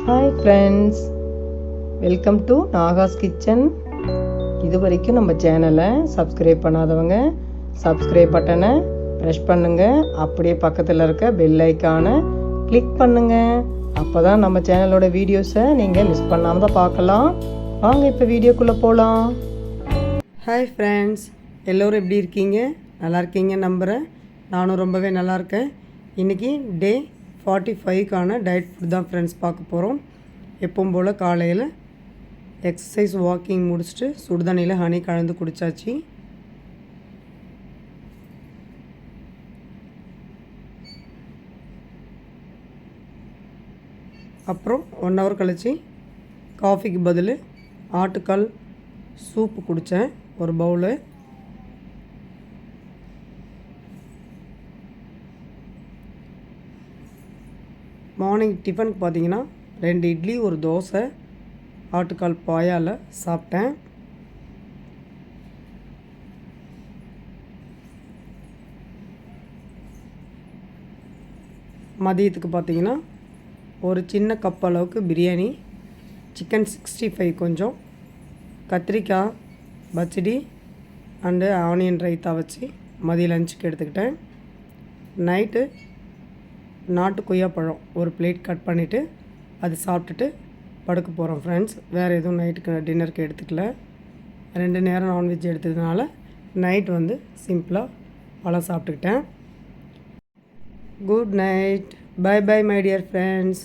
Hi friends, welcome to Nahash kitchen. இது வரைக்கும் நம்ம சேனலை சப்ஸ்கிரைப் பண்ணாதவங்க சப்ஸ்கிரைப் பட்டனை ப்ரெஸ் பண்ணுங்கள். அப்படியே பக்கத்தில் இருக்க பெல் ஐக்கானை கிளிக் பண்ணுங்கள். அப்போ தான் நம்ம சேனலோட வீடியோஸை நீங்கள் மிஸ் பண்ணாமல் தான் பார்க்கலாம். வாங்க இப்போ வீடியோக்குள்ளே போகலாம். ஹாய் ஃப்ரெண்ட்ஸ், எல்லோரும் எப்படி இருக்கீங்க? நல்லா இருக்கீங்க நம்புகிறேன். நானும் ரொம்பவே நல்லா இருக்கேன். இன்றைக்கி டே 45க்கான டயட் ஃபுட் தான் ஃப்ரெண்ட்ஸ் பார்க்க போகிறோம். எப்பவும் போல் காலையில் எக்ஸசைஸ் வாக்கிங் முடிச்சுட்டு சுடுதண்ணியில் ஹனி கலந்து குடித்தாச்சு. அப்புறம் 1 ஹவர் கழித்து காஃபிக்கு பதில் ஆட்டுக்கால் சூப்பு குடித்தேன் ஒரு பவுலு. மார்னிங் டிஃபனுக்கு பார்த்தீங்கன்னா 2 இட்லி 1 தோசை ஆட்டுக்கால் பாயால் சாப்பிட்டேன். மதியத்துக்கு பார்த்தீங்கன்னா ஒரு சின்ன கப் அளவுக்கு பிரியாணி, சிக்கன் 65 கொஞ்சம், கத்திரிக்காய் பச்சடி அண்டு ஆனியன் ரைத்தா வச்சு மதிய லஞ்சுக்கு எடுத்துக்கிட்டேன். நைட்டு நாட்டு கொய்யாப்பழம் ஒரு பிளேட் கட் பண்ணிவிட்டு அது சாப்பிட்டுட்டு படுக்க போகிறோம் ஃப்ரெண்ட்ஸ். வேறு எதுவும் நைட்டுக்கு டின்னருக்கு எடுத்துக்கல. 2 நேரம் நான்வெஜ் எடுத்ததுனால நைட் சிம்பிளாக பழம் சாப்பிட்டுக்கிட்டேன். Good night. Bye bye my dear friends.